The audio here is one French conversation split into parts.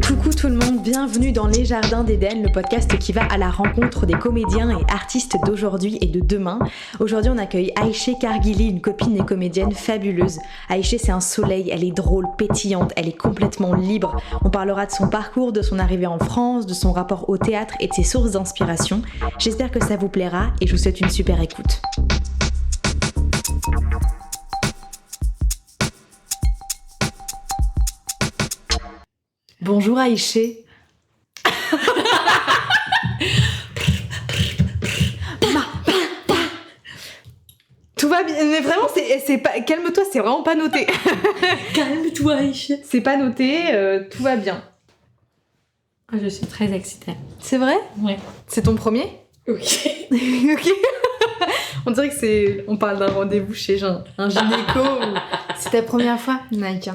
Coucou tout le monde, bienvenue dans Les Jardins d'Éden, le podcast qui va à la rencontre des comédiens et artistes d'aujourd'hui et de demain. Aujourd'hui, on accueille Aïché Kargili, une copine et comédienne fabuleuse. Aïché, c'est un soleil, elle est drôle, pétillante, elle est complètement libre. On parlera de son parcours, de son arrivée en France, de son rapport au théâtre et de ses sources d'inspiration. J'espère que ça vous plaira et je vous souhaite une super écoute. Bonjour Aïché. Tout va bien, mais vraiment, c'est pas. Calme-toi, c'est vraiment pas noté. Calme-toi, Aïcha. C'est pas noté, tout va bien. Je suis très excitée. C'est vrai ? Ouais. C'est ton premier ? Ok. Ok. On dirait que on parle d'un rendez-vous chez un gynéco. C'est ta première fois ? Nike.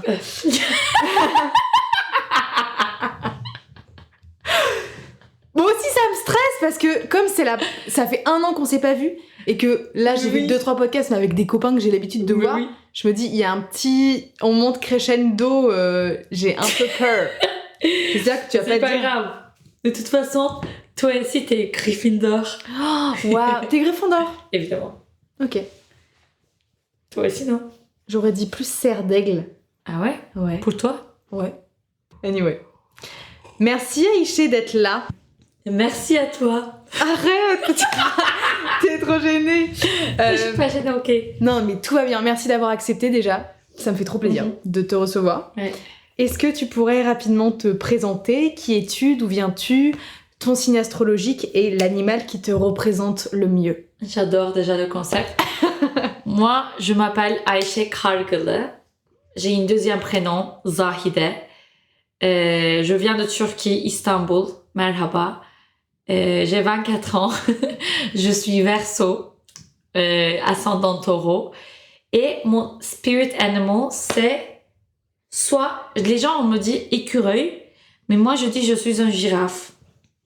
Bon, aussi ça me stresse parce que comme ça fait 1 an qu'on s'est pas vu et que là j'ai vu 2-3 podcasts mais avec des copains que j'ai l'habitude de voir, je me dis il y a on monte crescendo, j'ai un peu peur. J'espère que tu vas pas dire. C'est pas grave. De toute façon, toi aussi t'es Gryffindor. Oh, waouh, t'es Gryffondor. Évidemment. Ok. Toi aussi, non ? J'aurais dit plus serre d'aigle. Ah ouais ? Ouais. Pour toi ? Ouais. Anyway. Merci Aïché d'être là. Merci à toi. Arrête. T'es trop gênée. Je suis pas gênée, ok. Non, mais tout va bien. Merci d'avoir accepté déjà. Ça me fait trop plaisir de te recevoir. Ouais. Est-ce que tu pourrais rapidement te présenter ? Qui es-tu ? D'où viens-tu ? Ton signe astrologique et l'animal qui te représente le mieux. J'adore déjà le concept. Moi, je m'appelle Aïché Kargili. J'ai un deuxième prénom, Zahide. Je viens de Turquie, Istanbul. Merhaba. J'ai 24 ans. Je suis Verseau, ascendant Taureau. Et mon spirit animal, c'est soit... Les gens me disent écureuil, mais moi je dis je suis un girafe.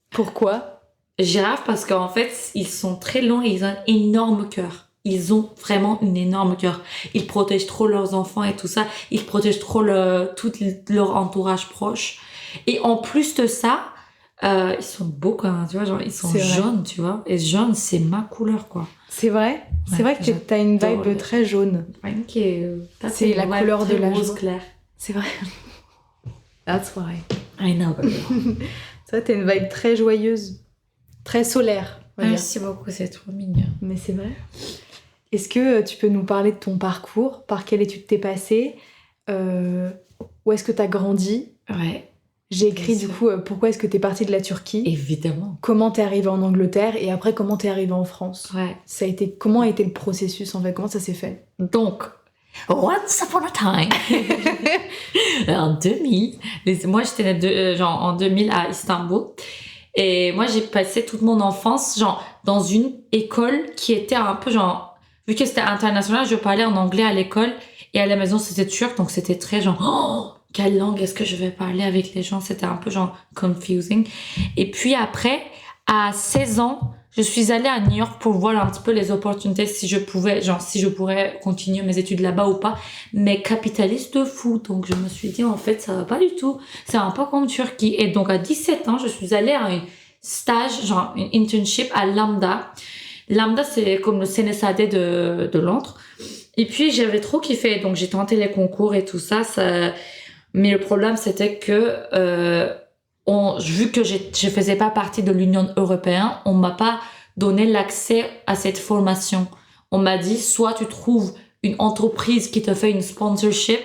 Pourquoi ? Girafe parce qu'en fait, ils sont très longs et ils ont un énorme cœur. Ils ont vraiment un énorme cœur. Ils protègent trop leurs enfants et tout ça. Ils protègent trop tout leur entourage proche. Et en plus de ça, ils sont beaux quand même, tu vois, genre ils sont jaunes, tu vois. Et jaune, c'est ma couleur, quoi. C'est vrai ? C'est vrai que t'as une vibe très jaune. Thank you. C'est la couleur de la rose joie. clair. C'est vrai. That's why. I know. C'est vrai, t'as une vibe très joyeuse. Très solaire. On va dire. Merci beaucoup, c'est trop mignon. Mais c'est vrai. Est-ce que tu peux nous parler de ton parcours ? Par quelle étude t'es passée ? Où est-ce que t'as grandi ? Ouais. J'ai écrit du coup pourquoi est-ce que t'es partie de la Turquie ? Évidemment. Comment t'es arrivée en Angleterre ? Et après comment t'es arrivée en France ? Ouais. Comment a été le processus en fait ? Comment ça s'est fait ? Donc, once upon a time, en 2000, moi j'étais née en 2000 à Istanbul. Et moi j'ai passé toute mon enfance dans une école qui était un peu vu que c'était international, je parlais en anglais à l'école et à la maison c'était turc, donc c'était très quelle langue est-ce que je vais parler avec les gens, c'était un peu confusing. Et puis après, à 16 ans, je suis allée à New York pour voir un petit peu les opportunités, si je pourrais continuer mes études là-bas ou pas. Mais capitaliste de fou, donc je me suis dit en fait ça va pas du tout, c'est un peu comme Turquie. Et donc à 17 ans, je suis allée à un stage, une internship à Lambda. Lambda, c'est comme le CNSAD de Londres. Et puis j'avais trop kiffé, donc j'ai tenté les concours et tout ça. Mais le problème c'était que vu que je faisais pas partie de l'Union européenne, on m'a pas donné l'accès à cette formation. On m'a dit soit tu trouves une entreprise qui te fait une sponsorship,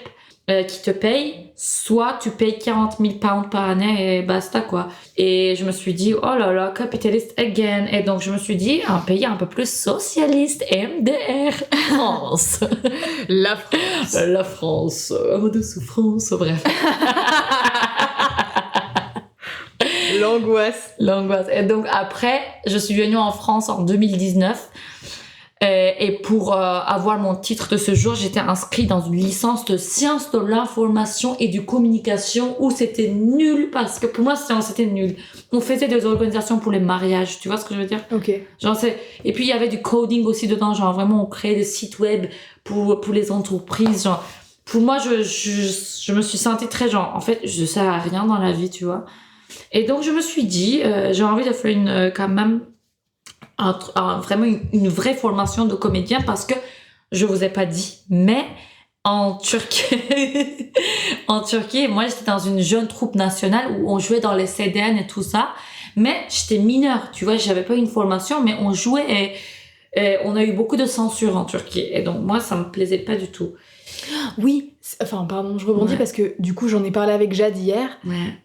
qui te paye, soit tu payes 40 000 pounds par année et basta quoi. Et je me suis dit oh là là, capitaliste again. Et donc je me suis dit un pays un peu plus socialiste, MDR, France. La France. La France, de souffrance, bref. L'angoisse. Et donc après, je suis venue en France en 2019. Et pour avoir mon titre de séjour, j'étais inscrite dans une licence de sciences de l'information et du communication où c'était nul parce que pour moi c'était nul. On faisait des organisations pour les mariages, tu vois ce que je veux dire? Ok. Et puis il y avait du coding aussi dedans, genre vraiment on créait des sites web pour les entreprises, genre. Pour moi, je me suis sentie très genre, en fait, je sers à rien dans la vie, tu vois. Et donc je me suis dit, j'ai envie de faire quand même vraiment une vraie formation de comédien parce que je vous ai pas dit, mais en Turquie, moi j'étais dans une jeune troupe nationale où on jouait dans les CDN et tout ça, mais j'étais mineure, tu vois, j'avais pas une formation, mais on jouait et on a eu beaucoup de censure en Turquie et donc moi ça me plaisait pas du tout. Oui, enfin pardon, je rebondis parce que du coup j'en ai parlé avec Jade hier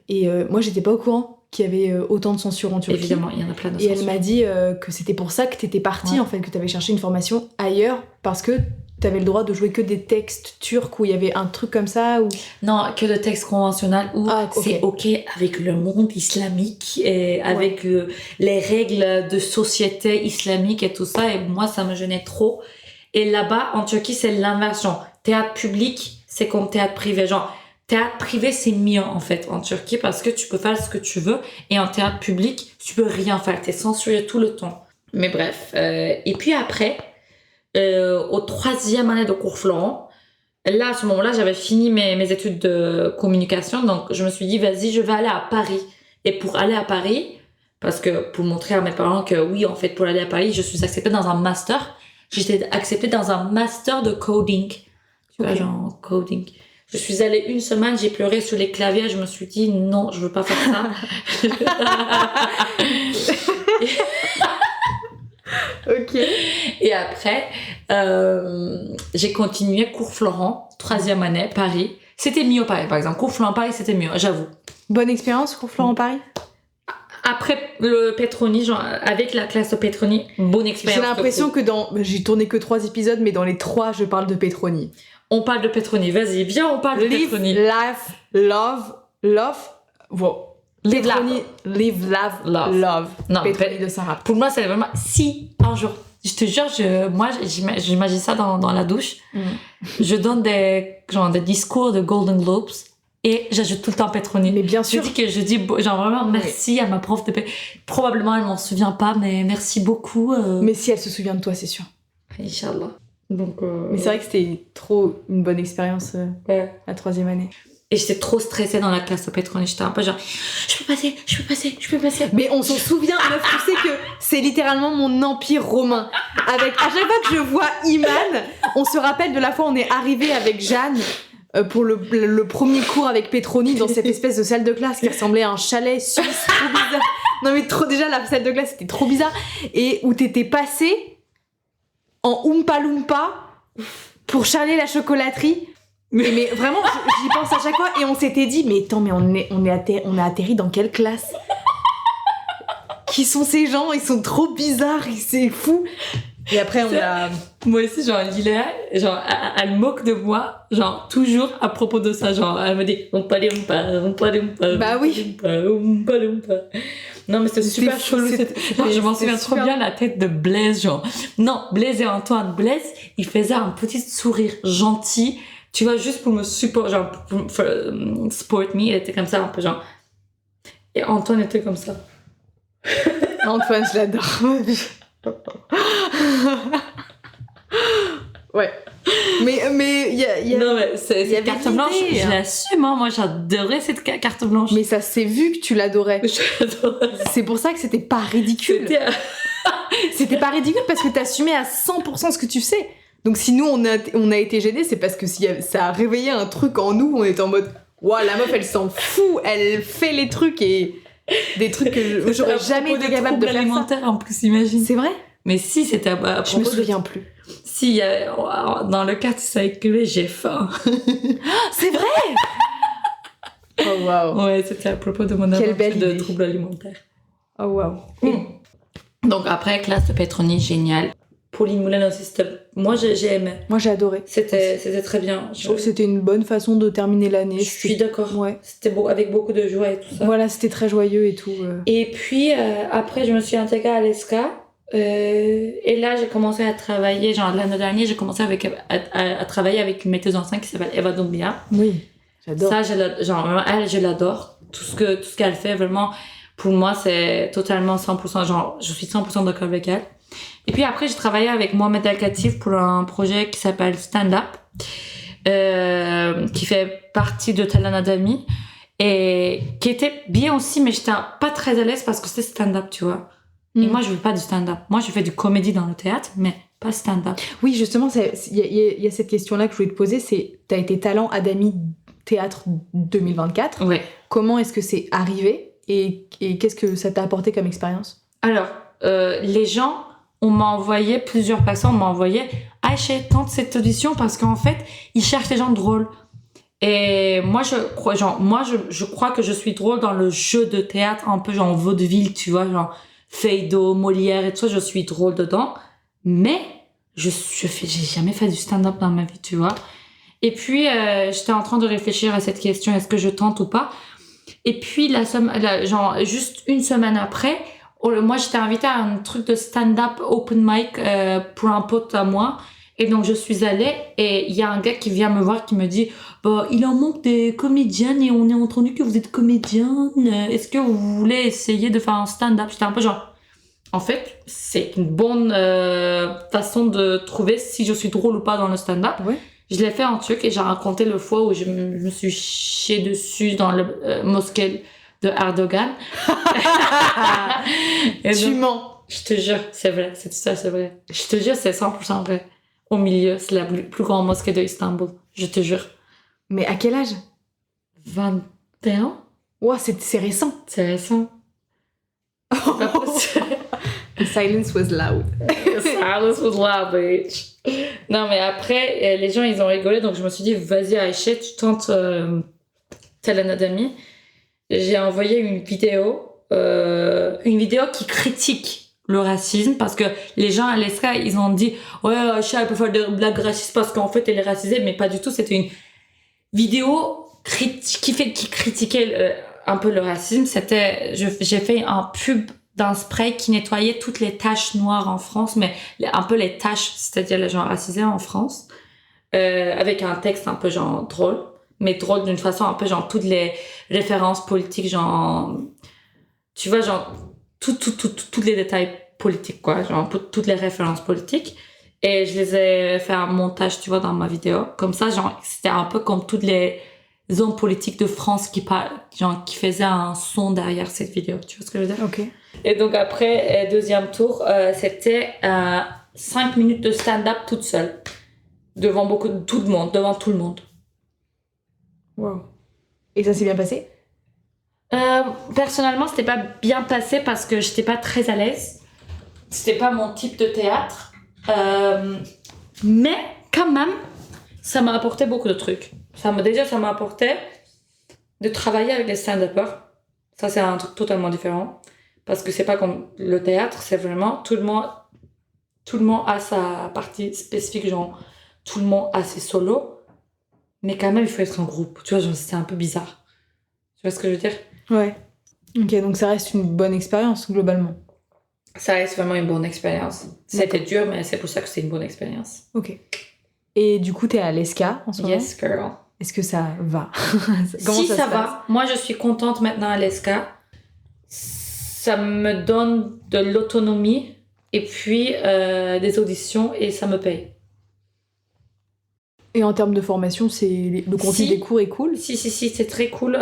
et moi j'étais pas au courant qu'il y avait autant de censure en Turquie. Évidemment, il y en a plein de censure. Et elle m'a dit que c'était pour ça que t'étais partie en fait, que t'avais cherché une formation ailleurs parce que t'avais le droit de jouer que des textes turcs où il y avait un truc comme ça ou... Non, que de textes conventionnels où c'est ok avec le monde islamique et avec les règles de société islamique et tout ça et moi ça me gênait trop. Et là-bas, en Turquie, c'est l'inverse. Genre, théâtre public, c'est comme théâtre privé. Genre, théâtre privé, c'est mieux, en fait, en Turquie, parce que tu peux faire ce que tu veux. Et en théâtre public, tu peux rien faire. T'es censuré tout le temps. Mais bref. Et puis après, au 3e année de cours Florent, là, à ce moment-là, j'avais fini mes études de communication. Donc, je me suis dit, vas-y, je vais aller à Paris. Et pour aller à Paris, parce que pour montrer à mes parents que oui, en fait, pour aller à Paris, je suis acceptée dans un master. J'étais acceptée dans un master de coding. Tu vois, genre coding. Je suis allée une semaine, j'ai pleuré sur les claviers, je me suis dit non, je veux pas faire ça. Ok. Et après, j'ai continué cours Florent, 3e année, Paris. C'était mieux Paris, par exemple. Cours Florent Paris, c'était mieux, j'avoue. Bonne expérience, cours Florent Paris? Après le Petroni, genre avec la classe de Petroni, bonne expérience. J'ai l'impression que j'ai tourné que 3 épisodes, mais dans les 3, je parle de Petroni. On parle de Petroni, vas-y, viens, on parle de Petroni. Life, love. Wow. Petroni, live, love. Non, Petroni de Sarah. Pour moi, c'est vraiment si un jour. Je te jure, moi, j'imagine ça dans la douche. Je donne des discours de Golden Globes. Et j'ajoute tout le temps Petroni. Mais bien sûr. Je dis genre vraiment merci à ma prof de probablement elle m'en souvient pas, mais merci beaucoup. Mais si elle se souvient de toi, c'est sûr. Inch'Allah. Donc. Mais c'est vrai que c'était trop une bonne expérience la 3e année. Et j'étais trop stressée dans la classe de Petroni. J'étais un peu genre je peux passer. Mais on s'en souvient, meuf, tu sais que c'est littéralement mon empire romain. À chaque fois que je vois Iman, on se rappelle de la fois où on est arrivé avec Jeanne. Pour le premier cours avec Petroni dans cette espèce de salle de classe qui ressemblait à un chalet suisse trop bizarre. Non mais déjà la salle de classe c'était trop bizarre et où t'étais passé en Oompa Loompa pour Charlie la chocolaterie. Mais vraiment j'y pense à chaque fois et on s'était dit mais attends mais on a atterri dans quelle classe? Qui sont ces gens? Ils sont trop bizarres, c'est fou. Et après, moi aussi, genre, Liléa, genre, elle moque de moi, genre, toujours à propos de ça, genre, elle me dit, on pas. Bah oui. Non, mais c'était super chelou. Je m'en souviens trop bien la tête de Blaise, genre. Non, Blaise et Antoine. Blaise, il faisait un petit sourire gentil, tu vois, juste pour me support, genre, pour support me, il était comme ça, un peu genre. Et Antoine était comme ça. Antoine, je l'adore. Ouais. Mais il y a non mais cette carte blanche, je l'assume, hein. Moi j'adorais cette carte blanche. Mais ça s'est vu que tu l'adorais. C'est pour ça que c'était pas ridicule. C'était pas ridicule parce que t'assumais à 100% ce que tu sais. Donc si nous on a été gênés, c'est parce que ça a réveillé un truc en nous, on était en mode waouh, la meuf elle s'en fout, elle fait les trucs et des trucs que j'aurais jamais été capable de faire alimentaire en plus, imagine. C'est vrai? Mais si c'était à propos je me souviens plus. Si dans le cas tu savais que j'ai faim. C'est vrai. Oh waouh. Ouais, c'était à propos de mon aventure de troubles alimentaires. Oh waouh. Donc après classe de Petroni, génial. Pauline Moulin aussi, moi j'ai aimé. Moi j'ai adoré. C'était très bien. Je trouve que c'était une bonne façon de terminer l'année. Je suis d'accord. Ouais. C'était beau, avec beaucoup de joie et tout ça. Voilà, c'était très joyeux et tout. Et puis après je me suis intégrée à l'ESCA Et là, j'ai commencé à travailler, genre l'année dernière, j'ai commencé à travailler avec une metteuse en scène qui s'appelle Eva Doumbia. Oui, j'adore. Ça, elle, je l'adore. Tout ce qu'elle fait, vraiment, pour moi, c'est totalement 100%, genre, je suis 100% d'accord avec elle. Et puis après, j'ai travaillé avec Mohamed Al-Khatif pour un projet qui s'appelle Stand Up, qui fait partie de Talent Academy, et qui était bien aussi, mais j'étais pas très à l'aise parce que c'était stand-up, tu vois. Et moi, je veux pas du stand-up. Moi, je fais du comédie dans le théâtre, mais pas stand-up. Oui, justement, il y a cette question-là que je voulais te poser, c'est, t'as été Talent Academy Théâtre 2024. Ouais. Comment est-ce que c'est arrivé et qu'est-ce que ça t'a apporté comme expérience? Alors, les gens, plusieurs personnes m'ont envoyé « Aïcha, tente cette audition parce qu'en fait, ils cherchent des gens drôles. » Et moi, je crois que je suis drôle dans le jeu de théâtre, un peu genre vaudeville, tu vois, genre Feydeau, Molière et tout ça, je suis drôle dedans. Mais j'ai jamais fait du stand-up dans ma vie, tu vois. Et puis, j'étais en train de réfléchir à cette question, est-ce que je tente ou pas? Et puis, juste une semaine après, moi, j'étais invitée à un truc de stand-up open mic pour un pote à moi. Et donc, je suis allée et il y a un gars qui vient me voir qui me dit bah, il en manque des comédiennes et on a entendu que vous êtes comédienne. Est-ce que vous voulez essayer de faire un stand-up? J'étais un peu genre... En fait, c'est une bonne façon de trouver si je suis drôle ou pas dans le stand-up. Ouais. Je l'ai fait en truc et j'ai raconté le fois où je me suis chiée dessus dans le mosquée de Erdogan. Tu mens. Je te jure, c'est vrai, c'est tout ça, c'est vrai. Je te jure, c'est 100% vrai. Au milieu, c'est la plus grande mosquée de Istanbul, je te jure. Mais à quel âge? 21? Ouah, c'est récent. C'est récent. C'est pas possible. The silence was loud. The silence was loud, bitch. Non, mais après, les gens, ils ont rigolé, donc je me suis dit, vas-y, Aïcha, tu tentes Talent Academy. J'ai envoyé une vidéo qui critique le racisme, parce que les gens à l'ESCA, ils ont dit, ouais, Aïcha, elle peut faire des blagues racistes parce qu'en fait, elle est racisée, mais pas du tout. C'était une vidéo qui critiquait un peu le racisme. J'ai fait un pub d'un spray qui nettoyait toutes les taches noires en France, mais un peu les taches, c'est-à-dire les gens racisés en France, avec un texte un peu genre drôle, mais drôle d'une façon un peu genre toutes les références politiques, genre, tu vois, genre, tous les détails politiques, quoi, genre, toutes les références politiques. Et je les ai fait un montage, tu vois, dans ma vidéo. Comme ça, genre, c'était un peu comme toutes les hommes politiques de France qui faisaient un son derrière cette vidéo. Tu vois ce que je veux dire? Ok. Et donc après, deuxième tour, c'était 5 minutes de stand-up toute seule. Devant tout le monde. Wow. Et ça s'est bien passé? Personnellement, c'était pas bien passé parce que j'étais pas très à l'aise. C'était pas mon type de théâtre. Mais quand même, ça m'a apporté beaucoup de trucs. Ça m'a apporté de travailler avec des stand-uppers. Ça, c'est un truc totalement différent. Parce que c'est pas comme le théâtre, c'est vraiment tout le monde a sa partie spécifique, genre tout le monde a ses solos. Mais quand même, il faut être en groupe. Tu vois, genre, c'était un peu bizarre. Tu vois ce que je veux dire? Ouais. Ok, donc ça reste une bonne expérience, globalement. Ça reste vraiment une bonne expérience. C'était dur, mais c'est pour ça que c'est une bonne expérience. Ok. Et du coup, t'es à l'ESCA en ce moment? Yes, girl. Est-ce que ça va? Si ça va. Moi, je suis contente maintenant à l'ESCA. Ça me donne de l'autonomie et puis des auditions et ça me paye. Et en termes de formation, le contenu des cours est cool? Si, c'est très cool.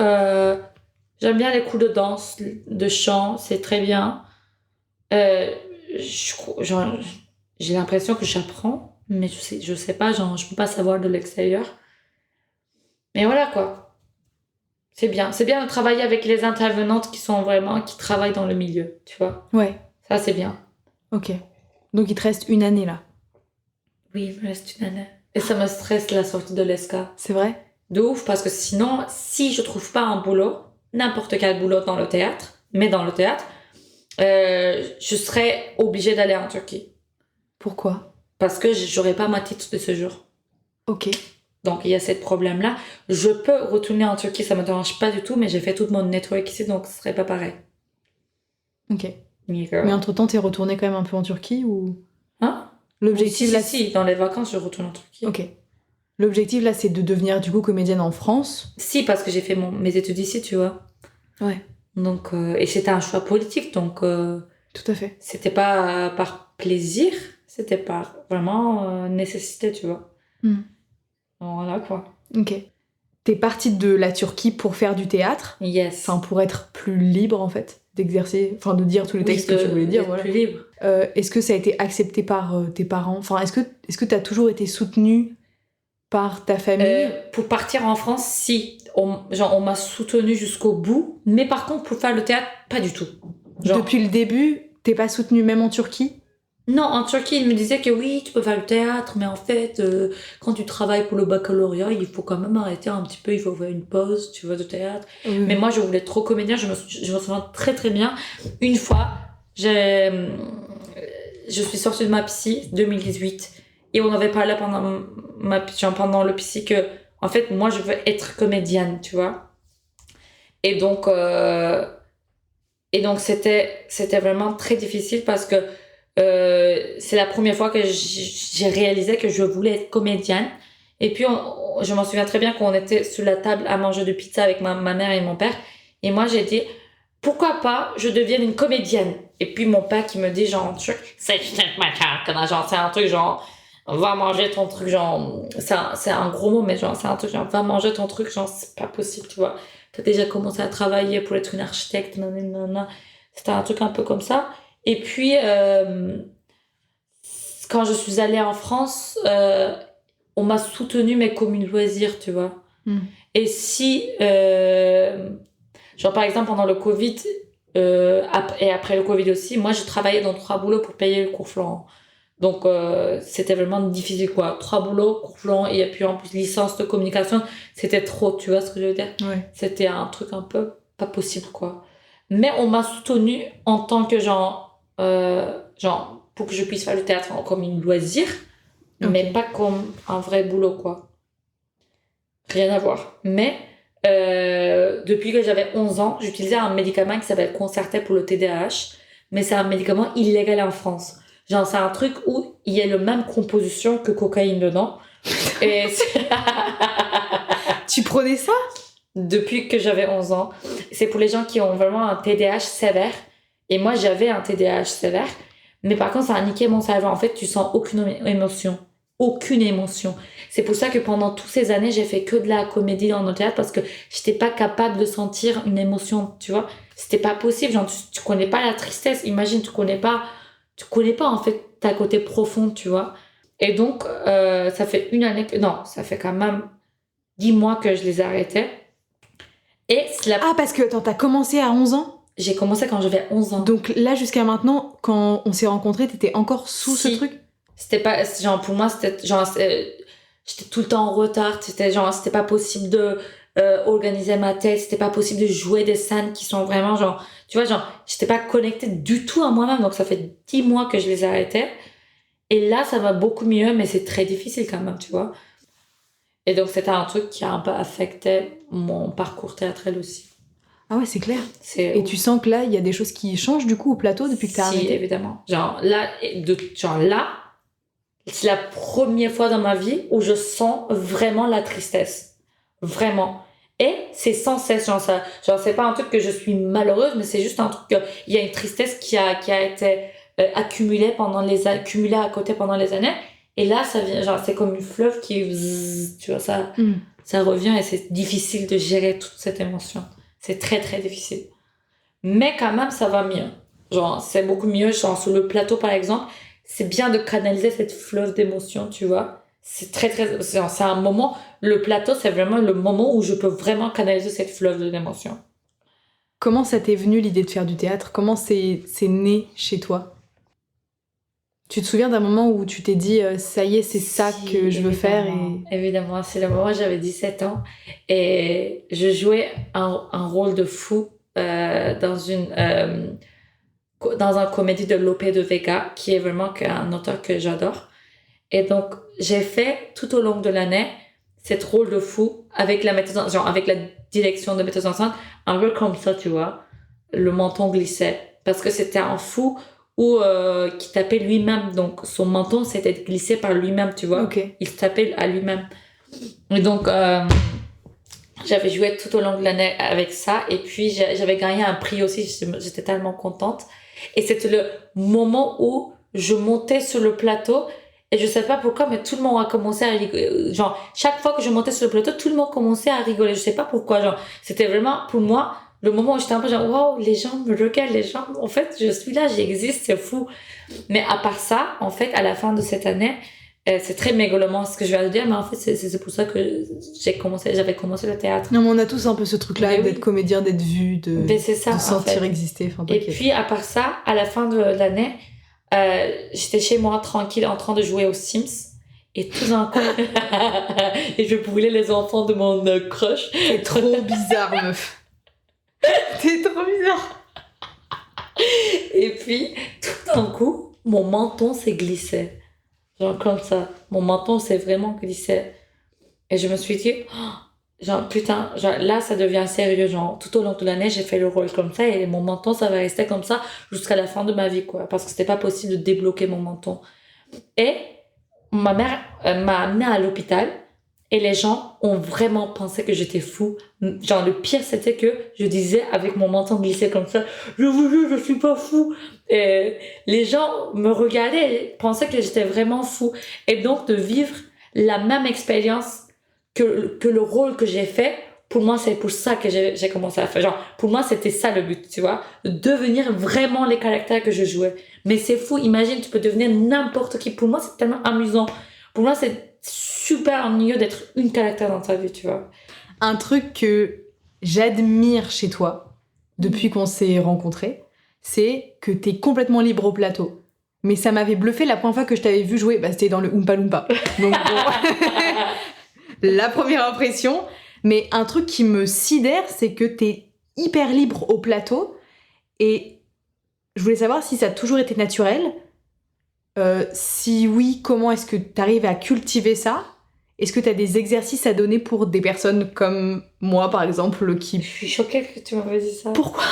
J'aime bien les cours de danse, de chant, c'est très bien. J'ai l'impression que j'apprends, mais je sais pas, genre, je peux pas savoir de l'extérieur. Mais voilà quoi. C'est bien de travailler avec les intervenantes qui travaillent dans le milieu, tu vois. Ouais. Ça, c'est bien. Ok. Donc il te reste une année là? Oui, il me reste une année. Et ça me stresse la sortie de l'ESCA. C'est vrai? De ouf, parce que sinon, si je trouve pas un boulot, n'importe quel boulot dans le théâtre, je serais obligée d'aller en Turquie. Pourquoi? Parce que j'aurais pas ma titre de séjour. Ok. Donc il y a ce problème-là. Je peux retourner en Turquie, ça me dérange pas du tout, mais j'ai fait tout mon network ici, donc ce serait pas pareil. Ok. Mais entre-temps, t'es retournée quand même un peu en Turquie ou... Hein? L'objectif, si, là... si, dans les vacances, je retourne en Turquie. Ok. L'objectif, là, c'est de devenir, du coup, comédienne en France. Si, parce que j'ai fait mes études ici, tu vois. Ouais. Donc, et c'était un choix politique, donc... Tout à fait. C'était pas par plaisir, c'était par vraiment nécessité, tu vois. Donc, voilà, quoi. Ok. T'es partie de la Turquie pour faire du théâtre. Yes. Enfin, pour être plus libre, en fait, d'exercer... Enfin, de dire tous les textes que tu voulais dire, voilà. Plus libre. Est-ce que ça a été accepté par tes parents? Enfin, est-ce que t'as toujours été soutenue par ta famille? Pour partir en France, si. On m'a soutenue jusqu'au bout. Mais par contre, pour faire le théâtre, pas du tout. Depuis le début, t'es pas soutenue même en Turquie? Non, en Turquie, ils me disaient que oui, tu peux faire le théâtre, mais en fait, quand tu travailles pour le baccalauréat, il faut quand même arrêter un petit peu, il faut faire une pause, tu vois, de théâtre. Mais moi, je voulais être trop comédien, je me souviens très très bien. Une fois, je suis sortie de ma psy, 2018, et on avait parlé pendant le psy que, en fait, moi, je veux être comédienne, tu vois. Et donc c'était vraiment très difficile parce que c'est la première fois que j'ai réalisé que je voulais être comédienne. Et puis je m'en souviens très bien qu'on était sur la table à manger de pizza avec ma mère et mon père, et moi j'ai dit pourquoi pas je devienne une comédienne. Et puis mon père qui me dit genre c'est un truc genre va manger ton truc, genre c'est un gros mot, mais genre c'est un truc genre va manger ton truc, genre c'est pas possible, tu vois, t'as déjà commencé à travailler pour être une architecte, nanana. C'était un truc un peu comme ça. Et puis quand je suis allée en France, on m'a soutenu mais comme une loisir, tu vois. Et si genre par exemple pendant le Covid et après le Covid aussi, moi je travaillais dans 3 boulots pour payer le cours Florent. Donc c'était vraiment difficile, quoi. 3 boulots, cours Florent, et puis en plus licence de communication, c'était trop, tu vois ce que je veux dire? Ouais. C'était un truc un peu pas possible, quoi. Mais on m'a soutenue en tant que genre pour que je puisse faire le théâtre comme une loisir, mais pas comme un vrai boulot, quoi. Rien à voir. Mais depuis que j'avais 11 ans, j'utilisais un médicament qui s'appelle Concerta pour le TDAH, mais c'est un médicament illégal en France. Genre, c'est un truc où il y a la même composition que cocaïne dedans. Et tu prenais ça? Depuis que j'avais 11 ans. C'est pour les gens qui ont vraiment un TDAH sévère. Et moi, j'avais un TDAH sévère. Mais par contre, ça a niqué mon cerveau. En fait, tu sens aucune émotion. Aucune émotion. C'est pour ça que pendant toutes ces années, j'ai fait que de la comédie dans le théâtre, parce que j'étais pas capable de sentir une émotion, tu vois. C'était pas possible. Genre, tu connais pas la tristesse. Imagine, tu connais pas en fait ta côté profond, tu vois. Et donc, ça fait une année ça fait quand même 10 mois que je les arrêtais. Et parce que t'as commencé à 11 ans? J'ai commencé quand j'avais 11 ans. Donc là, jusqu'à maintenant, quand on s'est rencontrés, t'étais encore sous ce truc? C'était pas... Genre, pour moi, c'était... Genre, j'étais tout le temps en retard. C'était pas possible de organiser ma tête. C'était pas possible de jouer des scènes qui sont vraiment genre... Tu vois, genre, j'étais pas connectée du tout à moi-même. Donc, ça fait 10 mois que je les arrêtais. Et là, ça va beaucoup mieux, mais c'est très difficile quand même, tu vois. Et donc, c'était un truc qui a un peu affecté mon parcours théâtral aussi. Ah ouais, c'est clair. Et tu sens que là, il y a des choses qui changent du coup au plateau depuis que t'as arrêté? Si, évidemment. Genre là, c'est la première fois dans ma vie où je sens vraiment la tristesse. Vraiment. Et c'est sans cesse. Genre, c'est pas un truc que je suis malheureuse, mais c'est juste un truc il y a une tristesse qui a été accumulée à côté pendant les années. Et là, ça vient, genre, c'est comme une fleuve qui, tu vois, ça revient, et c'est difficile de gérer toute cette émotion. C'est très, très difficile. Mais quand même, ça va mieux. Genre, c'est beaucoup mieux. Genre, sur le plateau, par exemple, c'est bien de canaliser cette fleuve d'émotions, tu vois. C'est très, très... C'est un moment... Le plateau, c'est vraiment le moment où je peux vraiment canaliser cette fleuve d'émotions. Comment ça t'est venu, l'idée de faire du théâtre? Comment c'est né chez toi? Tu te souviens d'un moment où tu t'es dit ça y est, c'est ça que je veux faire? Évidemment, c'est le moment où j'avais 17 ans et je jouais un rôle de fou dans un comédie de Lope de Vega, qui est vraiment un auteur que j'adore. Et donc, j'ai fait tout au long de l'année cette rôle de fou avec la metteuse, genre avec la direction de metteuse en scène, un peu comme ça, tu vois. Le menton glissait. parce que c'était un fou qui tapait lui-même. Donc, son menton s'était glissé par lui-même, tu vois. Ok. Il se tapait à lui-même. Et donc, j'avais joué tout au long de l'année avec ça. Et puis, j'avais gagné un prix aussi. J'étais tellement contente. Et c'était le moment où je montais sur le plateau. Et je sais pas pourquoi, mais tout le monde a commencé à rigoler. Genre, chaque fois que je montais sur le plateau, tout le monde commençait à rigoler. Je sais pas pourquoi. Genre, c'était vraiment, pour moi, le moment où j'étais un peu genre, wow, les gens me regardent, les gens, en fait, je suis là, j'existe, c'est fou. Mais à part ça, en fait, à la fin de cette année, c'est très mégalomane ce que je vais te dire, mais en fait, c'est pour ça que j'avais commencé le théâtre. Non, mais on a tous un peu ce truc-là, Mais d'être oui. comédien, d'être vu, Mais c'est ça, de en sentir fait. exister. Enfin, Et t'inquiète. puis, à part ça, à la fin de l'année, j'étais chez moi, tranquille, en train de jouer aux Sims. Et tout d'un coup, et je brûlais les enfants de mon crush. T'es trop bizarre, meuf. T'es trop bizarre. Et puis, tout d'un coup, mon menton s'est glissé. Genre comme ça. Mon menton s'est vraiment glissé. Et je me suis dit, oh, genre putain, genre, là ça devient sérieux. Genre tout au long de l'année, j'ai fait le rôle comme ça et mon menton, ça va rester comme ça jusqu'à la fin de ma vie, quoi. Parce que c'était pas possible de débloquer mon menton. Et ma mère m'a amenée à l'hôpital. Et les gens ont vraiment pensé que j'étais fou. Genre, le pire, c'était que je disais avec mon menton glissé comme ça, je vous jure, je suis pas fou. Et les gens me regardaient et pensaient que j'étais vraiment fou. Et donc, de vivre la même expérience que le rôle que j'ai fait, pour moi, c'est pour ça que j'ai commencé à faire. Genre, pour moi, c'était ça le but, tu vois. De devenir vraiment les caractères que je jouais. Mais c'est fou. Imagine, tu peux devenir n'importe qui. Pour moi, c'est tellement amusant. Pour moi, c'est super ennuyeux d'être une caractère dans ta vie, tu vois. Un truc que j'admire chez toi, depuis qu'on s'est rencontrés, c'est que t'es complètement libre au plateau. Mais ça m'avait bluffé la première fois que je t'avais vu jouer, c'était dans le Oompa Loompa. Donc bon, la première impression. Mais un truc qui me sidère, c'est que t'es hyper libre au plateau. Et je voulais savoir si ça a toujours été naturel. Si oui, comment est-ce que t'arrives à cultiver ça ? Est-ce que t'as des exercices à donner pour des personnes comme moi, par exemple, Je suis choquée que tu m'avais dit ça. Pourquoi ?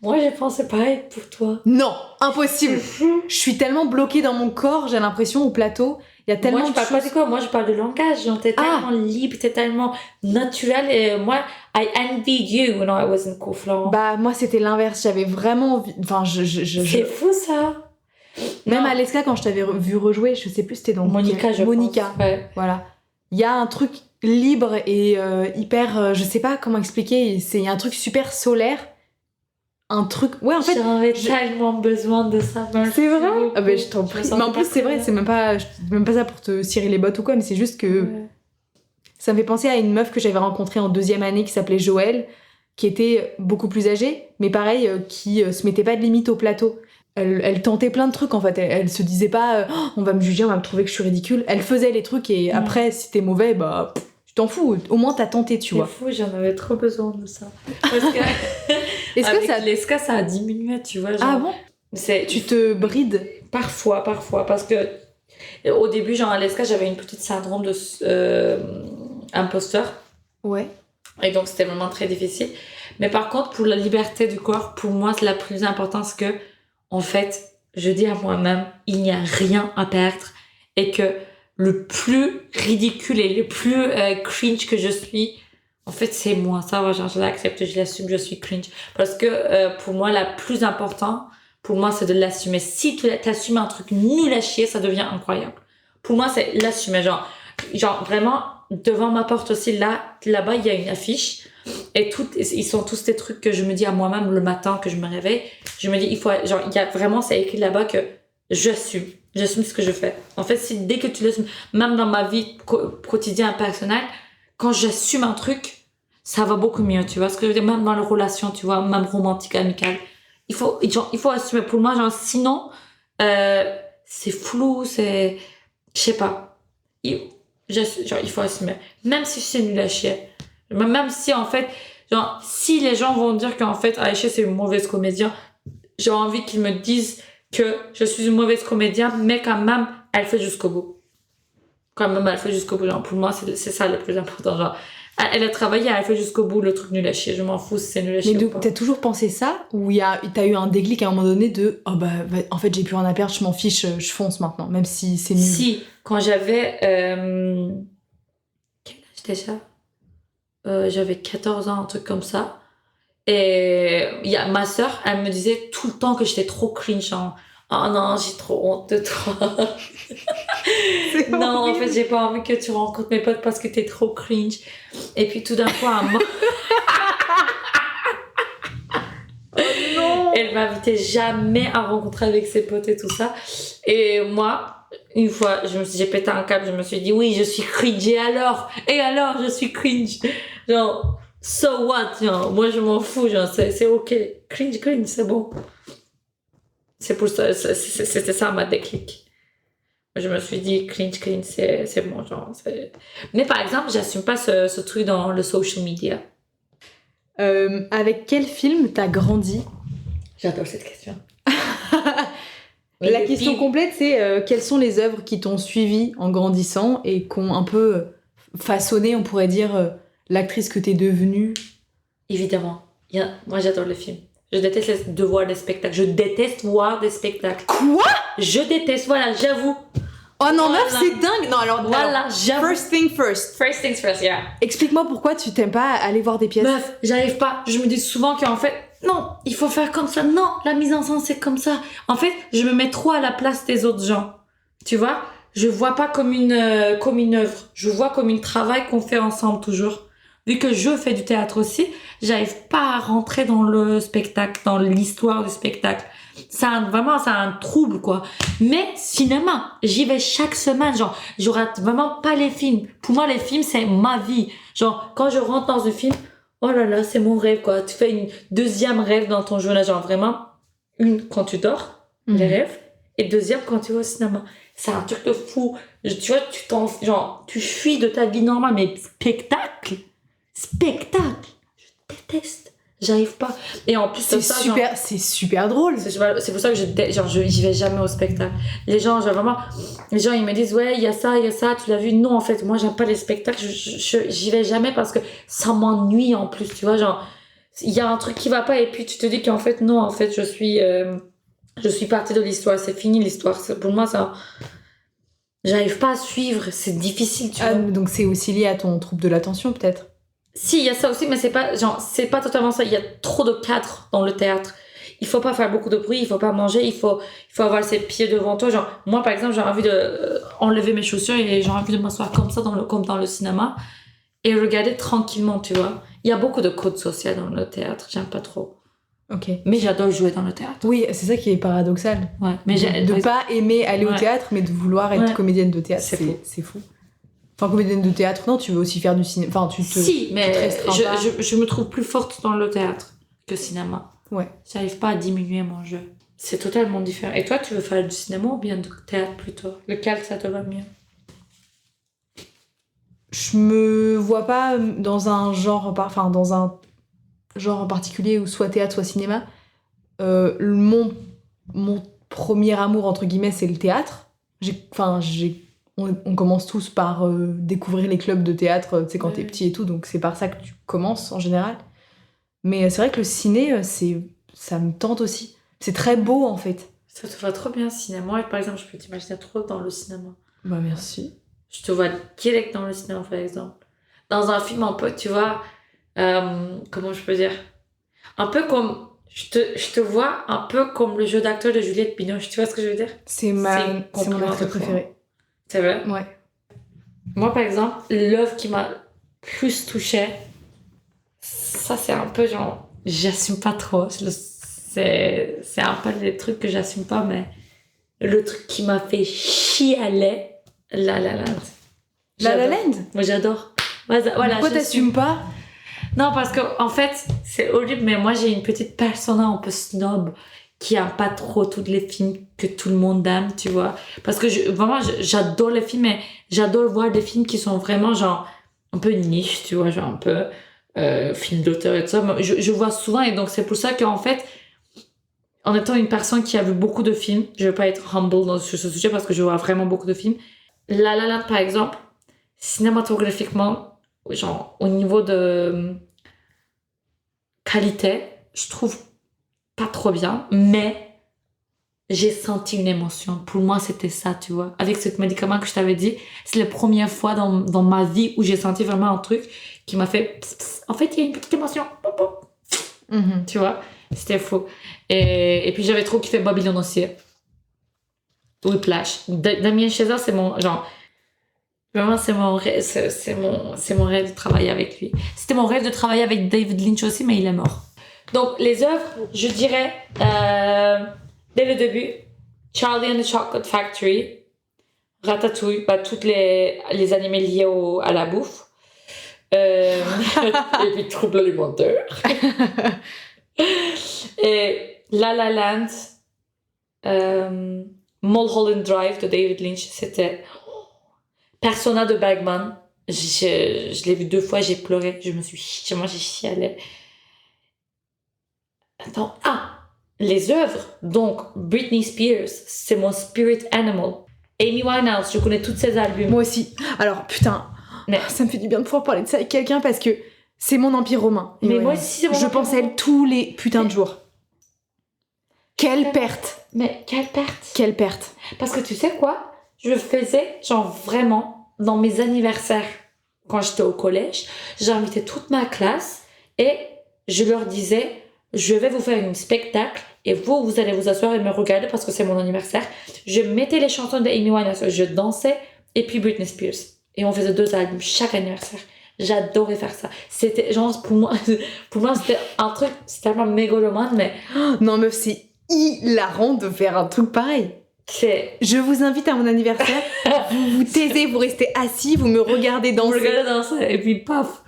Moi, j'ai pensé pareil pour toi. Non, impossible. Je suis tellement bloquée dans mon corps, j'ai l'impression, au plateau. Il y a tellement moi, je parle de pas choses. de quoi. Moi, je parle de langage. Genre, t'es tellement libre, t'es tellement naturel. Et moi, I envied you when I was in cours, Florent. Bah, moi, c'était l'inverse. J'avais vraiment envie... Enfin, C'est fou, ça. Même Non. à l'ESCA, quand je t'avais vu rejouer, je sais plus, c'était dans... Monica, je Monica. pense. Ouais. Voilà. Il y a un truc libre et hyper... je sais pas comment expliquer. Il y a un truc super solaire. Un truc... Ouais, en fait... J'aurais tellement besoin de ça. C'est vrai ? Ah ben, je t'en me prie. sens Mais en pas plus, c'est très vrai, bien. c'est même pas ça pour te cirer les bottes ou quoi, mais c'est juste que... Ouais. Ça me fait penser à une meuf que j'avais rencontrée en 2e année qui s'appelait Joëlle, qui était beaucoup plus âgée, mais pareil, qui se mettait pas de limite au plateau. Elle tentait plein de trucs en fait. Elle se disait pas oh, on va me juger, on va me trouver que je suis ridicule. Elle faisait les trucs et après, si t'es mauvais, bah tu t'en fous. Au moins t'as tenté, tu vois. C'est fou, j'en avais trop besoin de ça. Parce que Est-ce avec que ça. l'ESCA, ça a diminué, tu vois. Genre, Ah bon ? Tu te brides ? Parfois, parce que au début, genre à l'ESCA, j'avais une petite syndrome de imposteur. Ouais. Et donc, c'était vraiment très difficile. Mais par contre, pour la liberté du corps, pour moi, c'est la plus importante, c'est que, en fait, je dis à moi-même, il n'y a rien à perdre et que le plus ridicule et le plus cringe que je suis, en fait, c'est moi. Ça, ouais, genre, je l'accepte, je l'assume, je suis cringe. Parce que pour moi, la plus importante, pour moi, c'est de l'assumer. Si tu assumes un truc nul à chier, ça devient incroyable. Pour moi, c'est l'assumer. Genre vraiment, devant ma porte aussi, là-bas, il y a une affiche. Et ils sont tous des trucs que je me dis à moi-même le matin que je me réveille. Je me dis, il y a vraiment, c'est écrit là-bas que j'assume ce que je fais. En fait, dès que tu l'assumes, même dans ma vie quotidienne, personnelle, quand j'assume un truc, ça va beaucoup mieux, tu vois. Ce que je veux dire, même dans les relations, tu vois, même romantique, amicale. Il faut assumer. Pour moi, sinon, c'est flou, je sais pas. Il faut assumer. Même si c'est nul à chier. Même si, en fait, si les gens vont dire qu'en fait, Aïcha, c'est une mauvaise comédienne, j'ai envie qu'ils me disent que je suis une mauvaise comédienne, mais quand même, elle fait jusqu'au bout. quand même, elle fait jusqu'au bout. Genre, pour moi, c'est ça le plus important. Genre, elle a travaillé, elle a fait jusqu'au bout le truc nul à chier. Je m'en fous si c'est nul à chier. Mais ou pas. t'as toujours pensé ça? Ou t'as eu un déclic à un moment donné de oh bah en fait j'ai plus rien à perdre, je m'en fiche, je fonce maintenant, même si c'est nul. Si, quand j'avais. Quel âge déjà? J'avais 14 ans, un truc comme ça. Et ma sœur, elle me disait tout le temps que j'étais trop cringe. Oh non, j'ai trop honte de toi. Non, en fait, j'ai pas envie que tu rencontres mes potes parce que t'es trop cringe. Et puis tout d'un coup, un mois. Non. Elle m'invitait jamais à rencontrer avec ses potes et tout ça. Et moi, une fois, j'ai pété un câble, je me suis dit, oui, je suis cringe. Et alors, je suis cringe. Genre, so what, genre, moi je m'en fous, genre, c'est ok. Cringe, c'est bon. C'est pour ça, c'était ça ma déclic. Je me suis dit, cringe, c'est bon, genre, Mais par exemple, j'assume pas ce truc dans le social media. Avec quel film t'as grandi? J'adore cette question. La question complète, c'est quelles sont les œuvres qui t'ont suivi en grandissant et qui ont un peu façonné, on pourrait dire, l'actrice que t'es devenue? Évidemment. Moi, j'adore les films. Je déteste de voir des spectacles. Je déteste voir des spectacles. Quoi? Je déteste, voilà, j'avoue. Oh non, Voilà. meuf, c'est dingue! Non, alors, j'avoue. first thing first. First things first, yeah. Explique-moi pourquoi tu t'aimes pas aller voir des pièces. Meuf, j'arrive pas. Je me dis souvent qu'en fait, non, il faut faire comme ça. Non, la mise en scène, c'est comme ça. En fait, je me mets trop à la place des autres gens. Tu vois? Je vois pas comme une œuvre. Je vois comme un travail qu'on fait ensemble toujours. Vu que je fais du théâtre aussi, j'arrive pas à rentrer dans le spectacle, dans l'histoire du spectacle. C'est un trouble, quoi. Mais cinéma, j'y vais chaque semaine, genre, je rate vraiment pas les films. Pour moi, les films, c'est ma vie. Genre, quand je rentre dans un film, oh là là, c'est mon rêve, quoi. Tu fais une deuxième rêve dans ton journal, genre vraiment, une quand tu dors, les rêves, et deuxième quand tu vas au cinéma. C'est un truc de fou. Tu vois, tu fuis de ta vie normale, mais spectacle, je déteste. J'arrive pas. Et en plus de ça, c'est super drôle. C'est pour ça que j'y vais jamais au spectacle. Les gens, ils me disent, ouais, il y a ça, tu l'as vu? Non, en fait, moi, j'aime pas les spectacles. J'y vais jamais parce que ça m'ennuie en plus, tu vois, genre, il y a un truc qui va pas et puis tu te dis qu'en fait, non, en fait, je suis partie de l'histoire. C'est fini l'histoire. Pour moi, ça, j'arrive pas à suivre. C'est difficile, tu vois. Donc c'est aussi lié à ton trouble de l'attention, peut-être? Si, il y a ça aussi, mais c'est pas totalement ça. Il y a trop de cadres dans le théâtre. Il faut pas faire beaucoup de bruit, il faut pas manger, il faut avoir ses pieds devant toi. Genre, moi, par exemple, j'ai envie de enlever mes chaussures et j'ai envie de m'asseoir comme ça, comme dans le cinéma, et regarder tranquillement, tu vois. Il y a beaucoup de codes sociaux dans le théâtre, j'aime pas trop. Ok. Mais j'adore jouer dans le théâtre. Oui, c'est ça qui est paradoxal. Ouais. Mais de pas aimer aller au théâtre, mais de vouloir être comédienne de théâtre. C'est fou. Enfin, comédienne de théâtre, non, tu veux aussi faire du cinéma. Enfin, Si, mais je me trouve plus forte dans le théâtre que le cinéma. Ouais. J'arrive pas à diminuer mon jeu. C'est totalement différent. Et toi, tu veux faire du cinéma ou bien du théâtre plutôt? Lequel ça te va mieux? Je me vois pas dans un genre en particulier, ou soit théâtre, soit cinéma. Mon premier amour, entre guillemets, c'est le théâtre. On commence tous par découvrir les clubs de théâtre, tu sais, quand t'es petit et tout, donc c'est par ça que tu commences en général. Mais c'est vrai que le ciné, ça me tente aussi. C'est très beau, en fait. Ça te va trop bien, le cinéma. Moi, par exemple, je peux t'imaginer trop dans le cinéma. Bah, merci. Je te vois direct dans le cinéma, par exemple. Dans un film un peu, tu vois, comment je peux dire? Un peu comme... Je te vois un peu comme le jeu d'acteur de Juliette Binoche. Tu vois ce que je veux dire? C'est mon acteur préféré. C'est vrai? Ouais. Moi, par exemple, l'œuvre qui m'a plus touchée, ça, c'est un peu genre... J'assume pas trop. C'est un peu les trucs que j'assume pas, mais le truc qui m'a fait chialer, La La Land. La La Land? Moi, j'adore. Voilà, pourquoi t'assumes pas? Non, parce que en fait, c'est horrible, mais moi, j'ai une petite persona un peu snob qui aime pas trop tous les films que tout le monde aime, tu vois. Parce que vraiment, j'adore les films, mais j'adore voir des films qui sont vraiment genre un peu niche, tu vois, genre un peu film d'auteur et tout ça. Je vois souvent, et donc c'est pour ça qu'en fait, en étant une personne qui a vu beaucoup de films, je vais pas être humble sur ce sujet parce que je vois vraiment beaucoup de films, La La Land, par exemple, cinématographiquement, genre, au niveau de qualité, je trouve pas trop bien, mais j'ai senti une émotion. Pour moi, c'était ça, tu vois. Avec ce médicament que je t'avais dit, c'est la première fois dans ma vie où j'ai senti vraiment un truc qui m'a fait... pss, pss. En fait, il y a une petite émotion. Pop, pop. Tu vois, c'était fou. Et puis, j'avais trop kiffé Babylon aussi. Whiplash. Damien Chazelle, c'est mon... Genre, vraiment, c'est mon rêve de travailler avec lui. C'était mon rêve de travailler avec David Lynch aussi, mais il est mort. Donc, les œuvres, je dirais... dès le début, Charlie and the Chocolate Factory, Ratatouille, toutes les animés liés à la bouffe. Et puis Trouble alimentaire. Et La La Land, Mulholland Drive de David Lynch, c'était Persona de Bergman. Je l'ai vu 2 fois, j'ai pleuré, j'ai chialé. Attends, les œuvres, donc Britney Spears, c'est mon spirit animal. Amy Winehouse, je connais toutes ses albums. Moi aussi. Alors, putain, ça me fait du bien de pouvoir parler de ça avec quelqu'un parce que c'est mon empire romain. Mais moi aussi, c'est mon Je pense à elle tous les putains de jours. Quelle perte. Mais quelle perte. Quelle perte. Parce que tu sais quoi? Je faisais, genre vraiment, dans mes anniversaires, quand j'étais au collège, j'invitais toute ma classe et je leur disais... Je vais vous faire un spectacle et vous allez vous asseoir et me regarder parce que c'est mon anniversaire. Je mettais les chansons de Amy Winehouse, je dansais et puis Britney Spears. Et on faisait 2 albums chaque anniversaire. J'adorais faire ça. C'était genre, pour moi c'était un truc, c'était tellement mégalomane, mais... Non meuf, c'est hilarant de faire un truc pareil. Je vous invite à mon anniversaire, vous vous taisez, vous restez assis, vous me regardez danser. Vous me regardez danser et puis paf.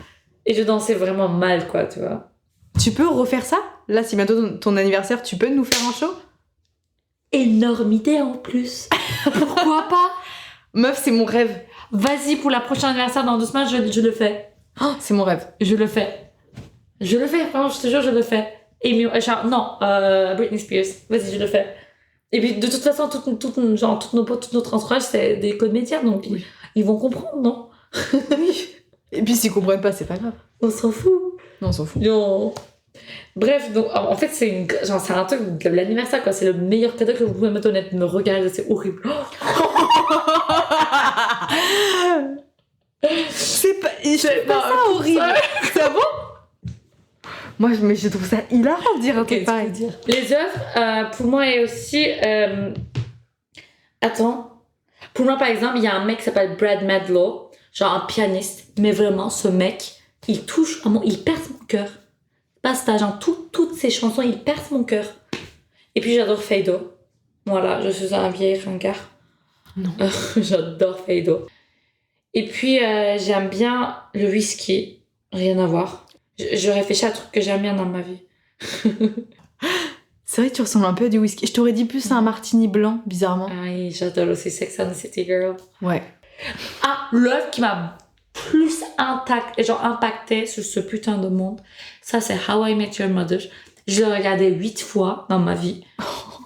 Et je dansais vraiment mal, quoi, tu vois. Tu peux refaire ça? Là, si bientôt ton anniversaire, tu peux nous faire un show? Énorme idée en plus. Pourquoi pas? Meuf, c'est mon rêve. Vas-y, pour la prochaine anniversaire dans 2 semaines, je le fais. Oh, c'est mon rêve. Je le fais. Vraiment, je te jure, je le fais. Britney Spears. Vas-y, je le fais. Et puis, de toute façon, tout notre entourage, c'est des comédiens, donc ils vont comprendre, non? Oui. Et puis, s'ils comprennent pas, c'est pas grave. On s'en fout. Non, on s'en fout. Non. Bref, donc en fait, c'est un truc de l'anniversaire, quoi. C'est le meilleur cadeau que vous pouvez me donner. Me regarder, c'est horrible. c'est pas ça horrible. C'est bon? Moi, mais je trouve ça hilarant de dire un truc pareil. Les œuvres, pour moi, est aussi... Attends. Pour moi, par exemple, il y a un mec qui s'appelle Brad Madlow, genre un pianiste. Mais vraiment, ce mec, il perce mon cœur. Basta, genre toutes ses chansons, il perce mon cœur. Et puis j'adore Fado. Voilà, je suis un vieil ringard. Non. J'adore Fado. Et puis j'aime bien le whisky. Rien à voir. Je réfléchis à un truc que j'aime bien dans ma vie. C'est vrai que tu ressembles un peu à du whisky. Je t'aurais dit plus à un martini blanc, bizarrement. Ah oui, j'adore aussi Sex and the City Girl. Ouais. L'œuvre qui m'a plus impacté sur ce putain de monde, ça c'est How I Met Your Mother. Je l'ai regardé 8 fois dans ma vie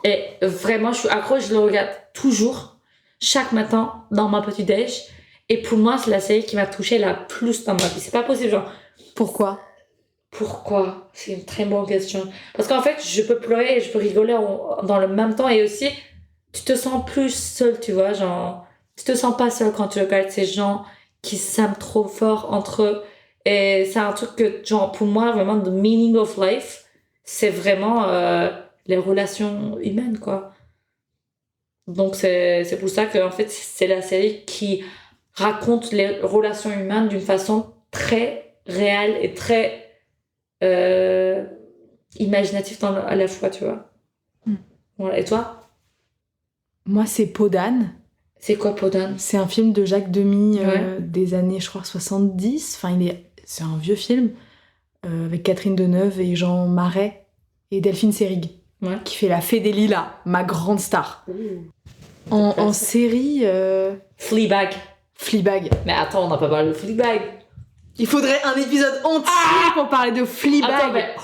et vraiment je suis accro, je le regarde toujours chaque matin dans ma petite déj et pour moi c'est la série qui m'a touchée la plus dans ma vie. C'est pas possible, genre pourquoi c'est une très bonne question parce qu'en fait je peux pleurer et je peux rigoler dans le même temps et aussi tu te sens plus seule, tu vois, genre tu te sens pas seule quand tu regardes ces gens qui s'aiment trop fort entre eux. Et c'est un truc que, genre, pour moi, vraiment, the meaning of life, c'est vraiment les relations humaines, quoi. Donc, c'est pour ça que, en fait, c'est la série qui raconte les relations humaines d'une façon très réelle et très imaginative à la fois, tu vois. Voilà. Et toi? Moi, c'est Peau d'âne. C'est quoi Peau d'âne? C'est un film de Jacques Demy des années, je crois, 70. Enfin, c'est un vieux film avec Catherine Deneuve et Jean Marais et Delphine Seyrig qui fait La Fée des Lilas, ma grande star. En série... Fleabag. Mais attends, on n'a pas parlé de Fleabag. Il faudrait un épisode entier pour parler de Fleabag. Attends, mais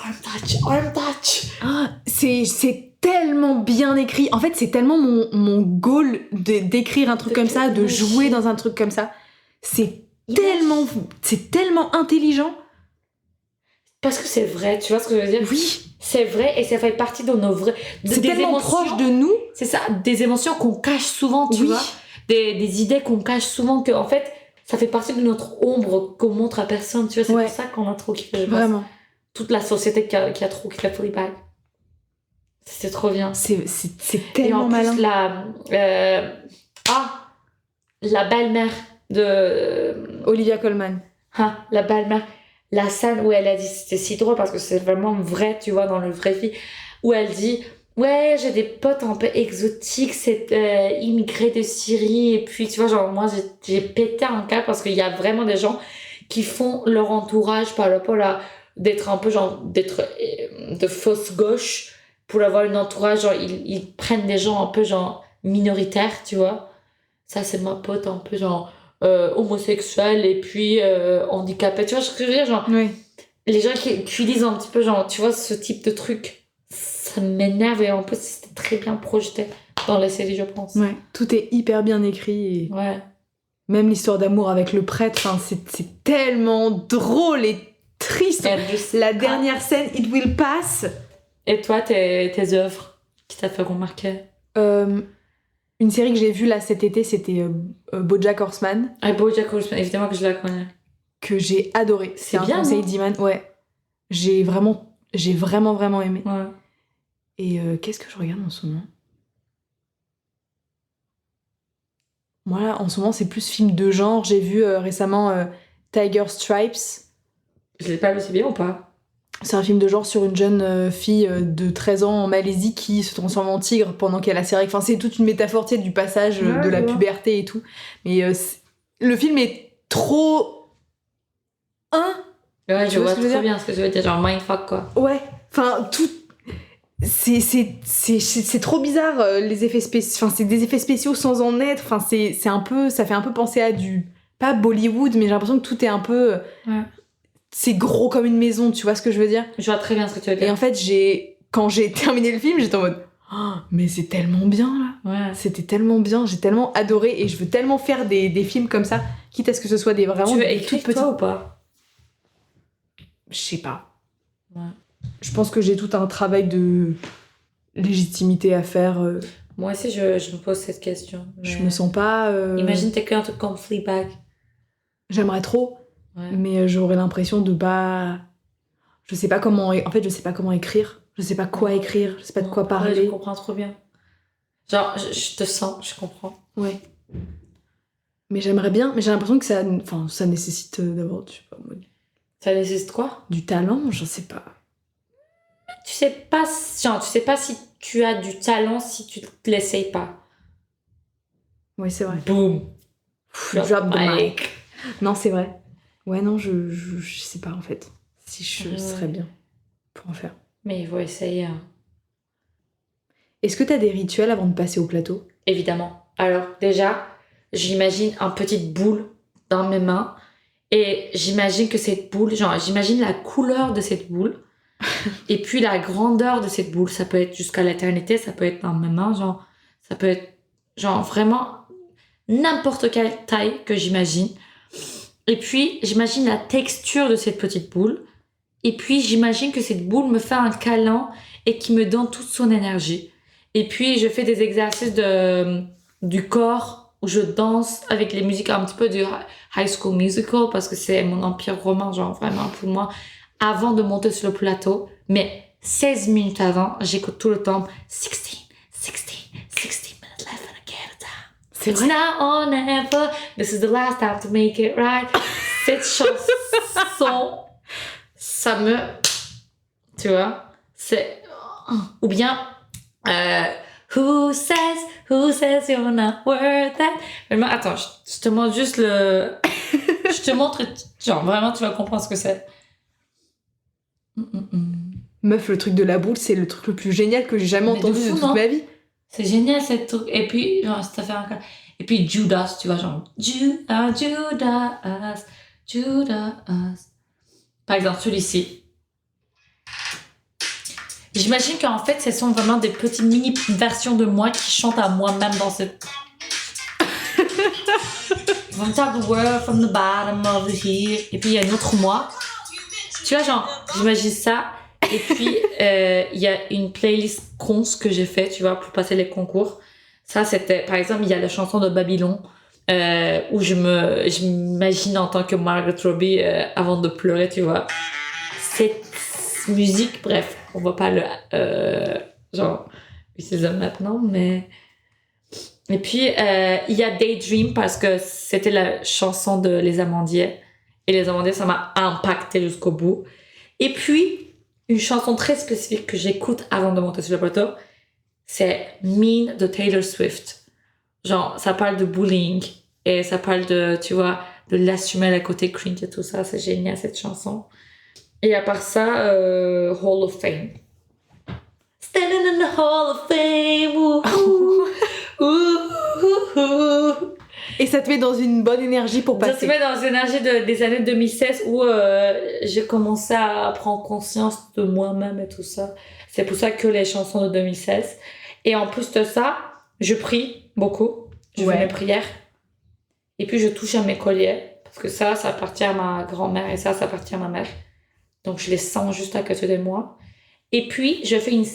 Arm Touch. C'est tellement bien écrit. En fait, c'est tellement mon goal d'écrire un truc comme ça, de jouer dans un truc comme ça. C'est tellement intelligent. Parce que c'est vrai, tu vois ce que je veux dire? Oui. C'est vrai et ça fait partie de nos vrais... C'est tellement proche de nous. C'est ça, des émotions qu'on cache souvent, tu vois. Des idées qu'on cache souvent, que en fait, ça fait partie de notre ombre qu'on montre à personne, tu vois. C'est pour ça qu'on a trop kiffé. Vraiment. Toute la société qui a trop kiffé Fleabag. C'était trop bien. C'est tellement malin. Et en plus, la belle-mère de... Olivia Colman. La belle-mère. La scène où elle a dit, c'était si drôle parce que c'est vraiment vrai, tu vois, dans le vrai vie, où elle dit, ouais, j'ai des potes un peu exotiques, c'est immigrés de Syrie, et puis, tu vois, genre, moi, j'ai pété un câble parce qu'il y a vraiment des gens qui font leur entourage par rapport à d'être un peu, genre, d'être de fausse gauche pour avoir une entourage, genre, ils prennent des gens un peu, genre, minoritaires, tu vois. Ça, c'est ma pote un peu, genre... homosexuel et puis handicapé, tu vois ce que je veux dire, genre les gens qui utilisent un petit peu, genre, tu vois, ce type de truc, ça m'énerve et en plus c'était très bien projeté dans la série, je pense. Tout est hyper bien écrit et même l'histoire d'amour avec le prêtre, c'est tellement drôle et triste. La dernière scène, It Will Pass. Et toi, tes œuvres qui t'a fait remarquer? Une série que j'ai vue là cet été, c'était BoJack Horseman. BoJack Horseman, évidemment que je la connais. Que j'ai adoré. C'est un conseil d'Iman. J'ai vraiment aimé. Et qu'est-ce que je regarde en ce moment? Moi, en ce moment, c'est plus film de genre. J'ai vu récemment Tiger Stripes. Je l'ai pas vu, c'est bien ou pas? C'est un film de genre sur une jeune fille de 13 ans en Malaisie qui se transforme en tigre pendant qu'elle a ses règles. Enfin, c'est toute une métaphore, tu sais, du passage de la puberté et tout. Mais le film est trop... je vois très bien ce que tu veux dire, genre mindfuck, quoi. Enfin, tout... C'est trop bizarre, les effets spéciaux. Enfin, c'est des effets spéciaux sans en être. Enfin, c'est un peu... Ça fait un peu penser à du... Pas Bollywood, mais j'ai l'impression que tout est un peu... C'est gros comme une maison, tu vois ce que je veux dire? Je vois très bien ce que tu veux dire. Et en fait, quand j'ai terminé le film, j'étais en mode mais c'est tellement bien là. C'était tellement bien, j'ai tellement adoré et je veux tellement faire des films comme ça, quitte à ce que ce soit vraiment tu veux écrire toi ou pas? Je sais pas. Je pense que j'ai tout un travail de légitimité à faire. Moi aussi, je me pose cette question. Je me sens pas... Imagine t'écris un truc comme Fleabag. J'aimerais trop. Mais j'aurais l'impression de pas... Je sais pas comment... En fait, je sais pas comment écrire. Je sais pas quoi écrire. Je sais pas de quoi parler. Je comprends trop bien. Genre, je te sens, je comprends. Mais j'aimerais bien. Mais j'ai l'impression que ça... Enfin, ça nécessite d'avoir... Je sais pas, ça nécessite quoi? Du talent, je sais pas. Tu sais pas si tu as du talent si tu te l'essayes pas. Oui, c'est vrai. Boom. Drop the mic. Non, c'est vrai. Non, je sais pas en fait si je serais bien pour en faire. Mais il faut essayer. Est-ce que t'as des rituels avant de passer au plateau? Évidemment. Alors déjà, j'imagine une petite boule dans mes mains et j'imagine que cette boule, genre j'imagine la couleur de cette boule et puis la grandeur de cette boule. Ça peut être jusqu'à l'éternité, ça peut être dans mes mains, genre ça peut être genre vraiment n'importe quelle taille que j'imagine. Et puis, j'imagine la texture de cette petite boule. Et puis, j'imagine que cette boule me fait un câlin et qui me donne toute son énergie. Et puis, je fais des exercices du corps où je danse avec les musiques un petit peu du High School Musical parce que c'est mon empire romain, genre vraiment pour moi, avant de monter sur le plateau. Mais 16 minutes avant, j'écoute tout le temps 16 minutes left and I get it down. C'est It's vrai? now or never. This is the last time to make it right. Cette chanson, ça me... Tu vois? C'est... Ou bien... Who says you're not worth it? Vraiment, attends, je te montre juste le... je te montre... Genre, vraiment, tu vas comprendre ce que c'est. Meuf, le truc de la boule, c'est le truc le plus génial que j'ai jamais entendu de toute ma vie. C'est génial, cette truc. Et puis, genre, ça fait un... Et puis, Judas, tu vois, genre... Judas. Par exemple, celui-ci. J'imagine qu'en fait, ce sont vraiment des petites mini versions de moi qui chantent à moi-même dans cette... From top of the world, from the bottom of the here. Et puis il y a une autre moi. Tu vois, genre, j'imagine ça. Et puis il y a une playlist cons que j'ai fait, tu vois, pour passer les concours. Ça, c'était, par exemple, il y a la chanson de Babylon où je m'imagine en tant que Margot Robbie avant de pleurer, tu vois. Cette musique, bref, on va pas le genre utiliser maintenant, mais... Et puis, il y a Daydream parce que c'était la chanson de Les Amandiers. Et Les Amandiers, ça m'a impacté jusqu'au bout. Et puis, une chanson très spécifique que j'écoute avant de monter sur le plateau, c'est Mean de Taylor Swift. Genre, ça parle de bullying. Et ça parle de, tu vois, de l'assumer le côté cringe et tout ça. C'est génial, cette chanson. Et à part ça, Hall of Fame. Standing in the Hall of Fame. Et ça te met dans une bonne énergie pour passer. Ça te met dans une énergie des années 2016 où j'ai commencé à prendre conscience de moi-même et tout ça. C'est pour ça que les chansons de 2016. Et en plus de ça, je prie beaucoup. Je fais mes prières. Et puis je touche à mes colliers. Parce que ça appartient à ma grand-mère et ça appartient à ma mère. Donc je les sens juste à côté de moi. Et puis je fais une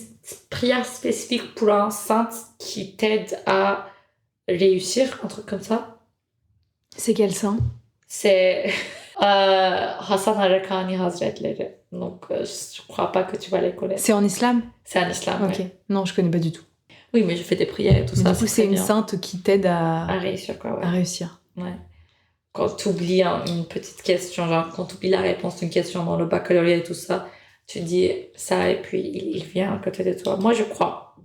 prière spécifique pour un saint qui t'aide à réussir, un truc comme ça. C'est quel saint? C'est Hassan Harakani Hazretleri. Donc je crois pas que tu vas les connaître. C'est en islam? C'est en islam, Ok. Ouais. Non, je connais pas du tout. Oui, mais je fais des prières et tout ça. Du coup, c'est une sainte qui t'aide à réussir, quoi, ouais. À réussir. Ouais. Quand tu oublies une petite question, genre quand tu oublies la réponse d'une question dans le baccalauréat et tout ça, tu dis ça et puis il vient à côté de toi. Moi, je crois.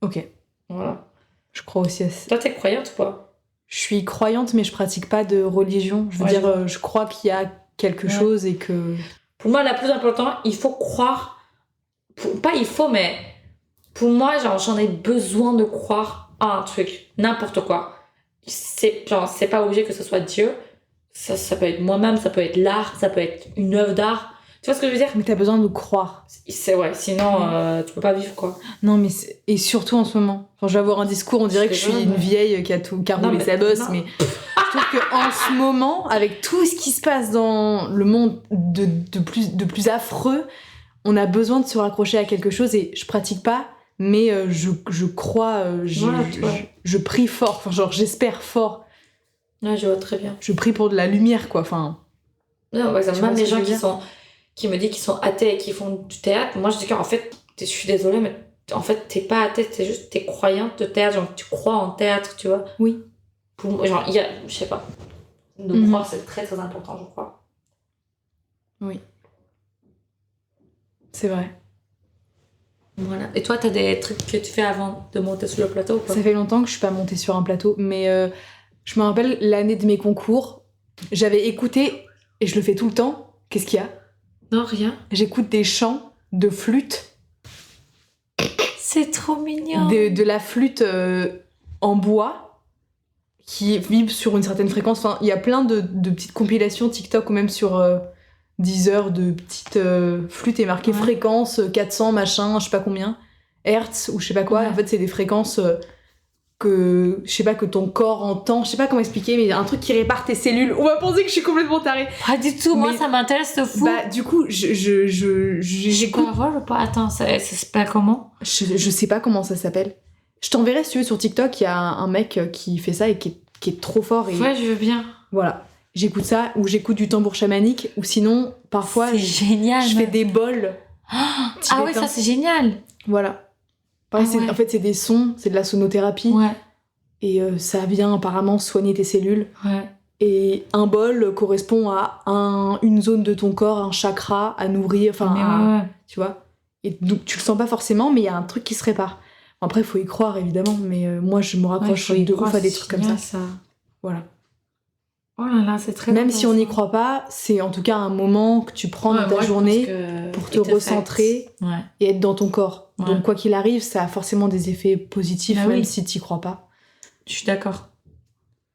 Ok. Voilà. Je crois aussi à ça. Toi, t'es croyante ou pas? Je suis croyante, mais je pratique pas de religion. Je veux dire, je crois qu'il y a quelque chose et que... Pour moi, la plus importante, il faut croire... Pas il faut, mais... Pour moi, genre, j'en ai besoin de croire à un truc. N'importe quoi. C'est pas obligé que ce soit Dieu. Ça peut être moi-même, ça peut être l'art, ça peut être une œuvre d'art. Tu vois ce que je veux dire? Mais t'as besoin de croire. Sinon tu peux pas vivre, quoi. Non, mais et surtout en ce moment. Enfin, je vais avoir un discours, on dirait que je suis une vieille qui a roulé sa bosse, mais je trouve qu'en ce moment, avec tout ce qui se passe dans le monde de plus affreux, on a besoin de se raccrocher à quelque chose et je pratique pas, mais je crois, je prie fort, enfin, genre j'espère fort. Ouais, je vois très bien. Je prie pour de la lumière, quoi, enfin... Non, par exemple, même les gens qui me disent qu'ils sont athées et qui font du théâtre, moi je dis qu'en fait, je suis désolée, mais en fait, t'es pas athée, t'es croyante de théâtre, genre tu crois en théâtre, tu vois. Oui. Pour moi, genre, il y a, je sais pas, de croire, c'est très très important, je crois. Oui. C'est vrai. Voilà. Et toi, t'as des trucs que tu fais avant de monter sur le plateau ou pas? Ça fait longtemps que je suis pas montée sur un plateau, mais je me rappelle l'année de mes concours, j'avais écouté, et je le fais tout le temps, qu'est-ce qu'il y a? Non, rien. J'écoute des chants de flûte. C'est trop mignon. De la flûte en bois qui vibre sur une certaine fréquence. Enfin, il y a plein de petites compilations TikTok ou même sur Deezer de petites flûtes et marqué fréquence 400 machin, je sais pas combien, hertz ou je sais pas quoi. En fait, c'est des fréquences que je sais pas, que ton corps entend, je sais pas comment expliquer, mais un truc qui répare tes cellules. On va penser que je suis complètement tarée. Pas du tout, moi ça m'intéresse de fou. Bah du coup, j'écoute. Voir ou pas? Attends, ça s'appelle comment? Je sais pas comment ça s'appelle. Je t'enverrai si tu veux sur TikTok, il y a un mec qui fait ça et qui est trop fort. Et... Ouais, je veux bien. Voilà. J'écoute ça, ou j'écoute du tambour chamanique, ou sinon, parfois, génial, je fais des bols. Ah ouais, ça c'est génial. Voilà. Pareil, en fait, c'est des sons, c'est de la sonothérapie. Ouais. Et ça vient apparemment soigner tes cellules. Ouais. Et un bol correspond à une zone de ton corps, un chakra à nourrir, enfin, tu vois. Et donc, tu le sens pas forcément, mais il y a un truc qui se répare. Après, il faut y croire, évidemment, mais moi, je me raccroche de ouf à des trucs comme ça. Voilà. Oh là là, c'est très Même si on n'y croit pas, c'est en tout cas un moment que tu prends dans ta journée pour te recentrer et être dans ton corps. Ouais. Donc quoi qu'il arrive, ça a forcément des effets positifs, même si tu n'y crois pas. Je suis d'accord.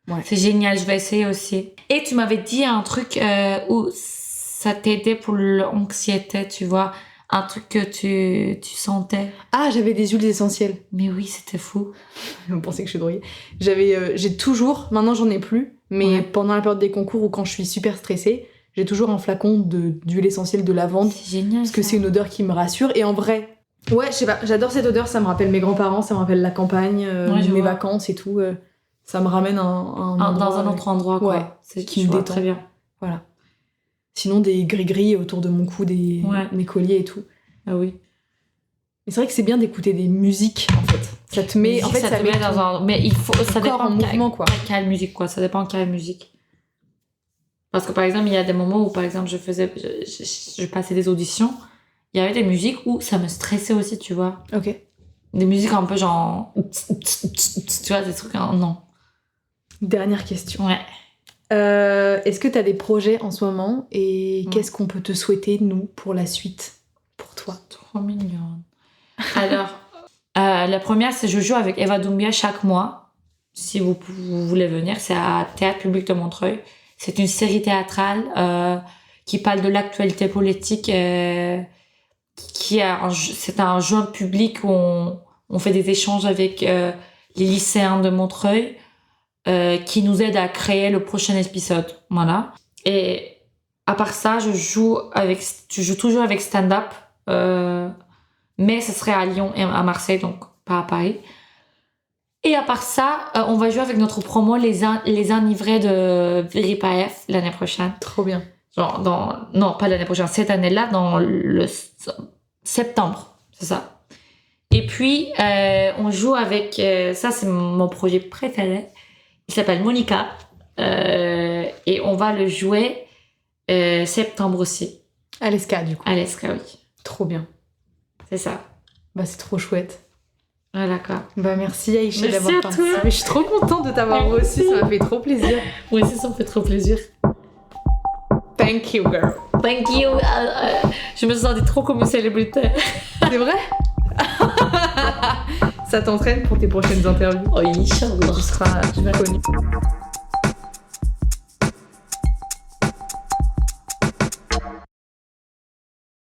Ouais. C'est génial, je vais essayer aussi. Et tu m'avais dit un truc où ça t'aidait pour l'anxiété, tu vois. un truc que tu sentais. Ah, j'avais des huiles essentielles. Mais oui, c'était fou. Vous pensez que je suis droguée. J'ai toujours, maintenant j'en ai plus, mais pendant la période des concours ou quand je suis super stressée, j'ai toujours un flacon d'huile essentielle de lavande. C'est génial. Parce que c'est une odeur qui me rassure. Et en vrai, ouais, je sais pas, j'adore cette odeur, ça me rappelle mes grands-parents, ça me rappelle la campagne, mes vacances et tout. Ça me ramène dans un autre endroit, quoi. Ouais, C'est qui me détend. Très bien. Voilà. Sinon, des gris-gris autour de mon cou, mes colliers et tout. Ah oui. Mais c'est vrai que c'est bien d'écouter des musiques, en fait. Ça te met, en fait, ça met dans un... Mais il faut... Ça dépend en mouvement, quoi. Quelle musique, quoi. Ça dépend quelle musique. Parce que, par exemple, il y a des moments où, par exemple, je passais des auditions. Il y avait des musiques où ça me stressait aussi, tu vois. Ok. Des musiques un peu genre... Tu vois, des trucs... Non. Dernière question. Ouais. Est-ce que tu as des projets en ce moment et qu'est-ce qu'on peut te souhaiter, nous, pour la suite, pour toi? Trop mignonne. Alors, la première, c'est je joue avec Eva Doumbia chaque mois. Si vous voulez venir, c'est à Théâtre Public de Montreuil. C'est une série théâtrale qui parle de l'actualité politique. C'est un jeu public où on fait des échanges avec les lycéens de Montreuil. Qui nous aide à créer le prochain épisode. Voilà. Et à part ça, je joue toujours avec stand-up, mais ce serait à Lyon et à Marseille, donc pas à Paris. Et à part ça, on va jouer avec notre promo Les Enivrés de Viripaef l'année prochaine. Trop bien. Genre non, pas l'année prochaine, cette année-là, dans le septembre, c'est ça. Et puis, on joue avec... ça, c'est mon projet préféré. Il s'appelle Monica. Et on va le jouer septembre aussi. À l'ESCA, du coup. À l'ESCA, oui. Trop bien. C'est ça. Bah, c'est trop chouette. Ah, d'accord. Bah, merci Aïcha d'avoir Merci à toi. participé. Je suis trop contente de t'avoir reçue, ça m'a fait trop plaisir. Oui, ça me fait trop plaisir. Thank you, girl. Thank you. Je me sentais trop comme une célébrité. C'est vrai? Ça t'entraîne pour tes prochaines interviews. Oui, Inch'Allah. Tu seras connue.